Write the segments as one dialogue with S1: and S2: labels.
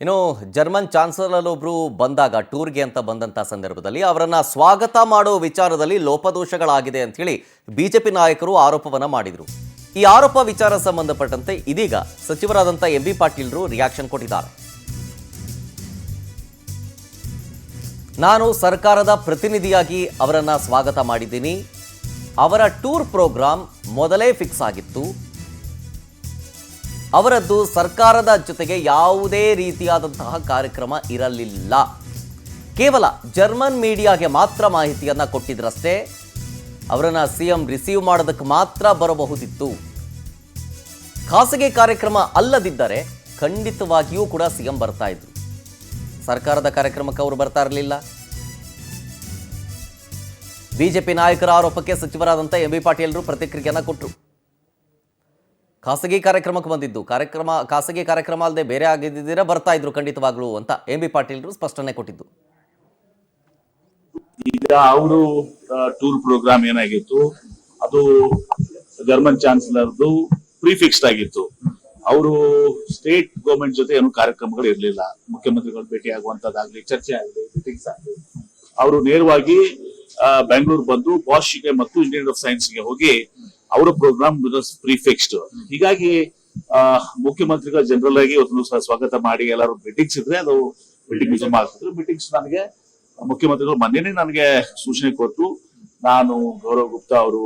S1: ಇನ್ನು German chancellor ಒಬ್ರು ಬಂದಾಗ ಟೂರ್ಗೆ ಅಂತ ಬಂದಂತ ಸಂದರ್ಭದಲ್ಲಿ ಅವರನ್ನ ಸ್ವಾಗತ ಮಾಡೋ ವಿಚಾರದಲ್ಲಿ ಲೋಪದೋಷಗಳಾಗಿದೆ ಅಂತ ಹೇಳಿ ಬಿಜೆಪಿ ನಾಯಕರು ಆರೋಪವನ್ನ ಮಾಡಿದ್ರು. ಈ ಆರೋಪ ವಿಚಾರ ಸಂಬಂಧಪಟ್ಟಂತೆ ಇದೀಗ ಸಚಿವರಾದಂತ ಎಂಬಿ ಪಾಟೀಲ್ರು ರಿಯಾಕ್ಷನ್ ಕೊಟ್ಟಿದ್ದಾರೆ. ನಾನು ಸರ್ಕಾರದ ಪ್ರತಿನಿಧಿಯಾಗಿ ಅವರನ್ನ ಸ್ವಾಗತ ಮಾಡಿದ್ದೀನಿ. ಅವರ ಟೂರ್ ಪ್ರೋಗ್ರಾಂ ಮೊದಲೇ ಫಿಕ್ಸ್ ಆಗಿತ್ತು. ಅವರದ್ದು ಸರ್ಕಾರದ ಜೊತೆಗೆ ಯಾವುದೇ ರೀತಿಯಾದಂತಹ ಕಾರ್ಯಕ್ರಮ ಇರಲಿಲ್ಲ. ಕೇವಲ ಜರ್ಮನ್ ಮೀಡಿಯಾಗೆ ಮಾತ್ರ ಮಾಹಿತಿಯನ್ನ ಕೊಟ್ಟಿದ್ರಷ್ಟೇ. ಅವರನ್ನ ಸಿಎಂ ರಿಸೀವ್ ಮಾಡೋದಕ್ಕೆ ಮಾತ್ರ ಬರಬಹುದಿತ್ತು. ಖಾಸಗಿ ಕಾರ್ಯಕ್ರಮ ಅಲ್ಲದಿದ್ದರೆ ಖಂಡಿತವಾಗಿಯೂ ಕೂಡ ಸಿಎಂ ಬರ್ತಾ ಇದ್ರು. ಸರ್ಕಾರದ ಕಾರ್ಯಕ್ರಮಕ್ಕೆ ಅವರು ಬರ್ತಾ ಇರಲಿಲ್ಲ. ಬಿಜೆಪಿ ನಾಯಕರ ಆರೋಪಕ್ಕೆ ಸಚಿವರಾದಂಥ ಎಂಬಿ ಪಾಟೀಲ್ರು ಪ್ರತಿಕ್ರಿಯೆಯನ್ನ ಕೊಟ್ಟರು. ಖಾಸಗಿ ಕಾರ್ಯಕ್ರಮಕ್ಕೆ ಬಂದಿದ್ದು ಖಾಸಗಿ ಕಾರ್ಯಕ್ರಮ ಅಲ್ಲದೆ ಬೇರೆ ಆಗಿದ್ದಿದ್ರೆ ಬರ್ತಾ ಇದ್ರು ಖಂಡಿತವಾಗ್ಲು ಅಂತ ಎಂಬಿ ಪಾಟೀಲ್ರು ಸ್ಪಷ್ಟನೆ ಕೊಟ್ಟಿದ್ದು.
S2: ಈಗ ಅವರು ಟೂರ್ ಪ್ರೋಗ್ರಾಮ್ ಏನಾಗಿತ್ತು, ಅದು ಜರ್ಮನ್ ಚಾನ್ಸಲರ್ದು ಪ್ರಿಫಿಕ್ಸ್ಡ್ ಆಗಿತ್ತು. ಅವರು ಸ್ಟೇಟ್ ಗವರ್ಮೆಂಟ್ ಜೊತೆ ಏನು ಕಾರ್ಯಕ್ರಮಗಳು ಇರಲಿಲ್ಲ. ಮುಖ್ಯಮಂತ್ರಿಗಳು ಭೇಟಿ ಆಗುವಂತದ್ದಾಗ್ಲಿ, ಚರ್ಚೆ ಆಗಲಿ, ಮೀಟಿಂಗ್ಸ್ ಆಗಲಿ, ಅವರು ನೇರವಾಗಿ ಬೆಂಗಳೂರು ಬಂದು ಬಾಷ್ಗೆ ಮತ್ತು ಇಂಡಿಯನ್ ಆಫ್ ಸೈನ್ಸ್ಗೆ ಹೋಗಿ ಅವರ ಪ್ರೋಗ್ರಾಮ್ ಪ್ರಿಫಿಕ್ಸ್ಡ್. ಹೀಗಾಗಿ ಮುಖ್ಯಮಂತ್ರಿಗಳ ಜನರಲ್ ಆಗಿ ಒಂದು ಸ್ವಾಗತ ಮಾಡಿ ಎಲ್ಲರೂ ಮೀಟಿಂಗ್ಸ್ ಇದ್ರೆ ಅದು ಮೀಟಿಂಗ್ ಆಗ್ತಿದ್ರು. ಮೀಟಿಂಗ್ಸ್ ನನಗೆ ಮುಖ್ಯಮಂತ್ರಿಗಳು ಮೊನ್ನೆನೇ ನನಗೆ ಸೂಚನೆ ಕೊಟ್ಟು ನಾನು ಗೌರವ್ ಗುಪ್ತಾ ಅವರು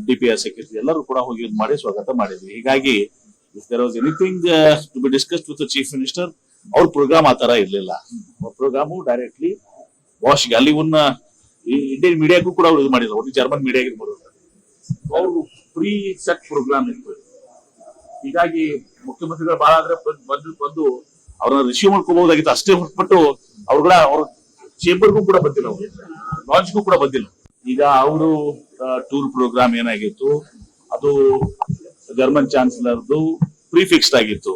S2: DPS ಸೆಕ್ರೆಟರಿ ಎಲ್ಲರೂ ಕೂಡ ಹೋಗಿ ಮಾಡಿ ಸ್ವಾಗತ ಮಾಡಿದ್ವಿ. ಹೀಗಾಗಿ if there was anything to be discussed with the chief minister, ಅವ್ರ ಪ್ರೋಗ್ರಾಮ್ ಆ ತರ ಇರ್ಲಿಲ್ಲ. ಅವ್ರ ಪ್ರೋಗ್ರಾಮು ಡೈರೆಕ್ಟ್ಲಿ ವಾಷ್ಗೆ, ಅಲ್ಲಿ ಒಂದು ಇಂಡಿಯನ್ ಮೀಡಿಯಾಗೂ ಕೂಡ ಅವ್ರು ಇದು ಮಾಡಿಲ್ಲ, ಒಟ್ಟು ಜರ್ಮನ್ ಮೀಡಿಯಾಗೆ ಬರೋದು. ಅವರು ಪ್ರೀ ಸೆಟ್ ಪ್ರೋಗ್ರಾಮ್ ಇತ್ತು. ಹೀಗಾಗಿ ಮುಖ್ಯಮಂತ್ರಿಗಳು ಬಹಳ ಆದ್ರೆ ಬಂದು ಅವ್ರನ್ನ ರಿಸೀವ್ ಮಾಡ್ಕೋಬಹುದಾಗಿತ್ತು ಅಷ್ಟೇ ಹೊರಟ್ಬಿಟ್ಟು ಅವ್ರ ಚೇಂಬರ್ಗೂ ಕೂಡ ಬಂದಿಲ್ಲ, ಅವ್ರು ಲಾಂಚ್ಗೂ ಕೂಡ ಬಂದಿಲ್ಲ. ಈಗ ಅವರು ಟೂರ್ ಪ್ರೋಗ್ರಾಮ್ ಏನಾಗಿತ್ತು, ಅದು ಜರ್ಮನ್ ಚಾನ್ಸಲರ್ದು ಪ್ರಿಫಿಕ್ಸ್ಡ್ ಆಗಿತ್ತು.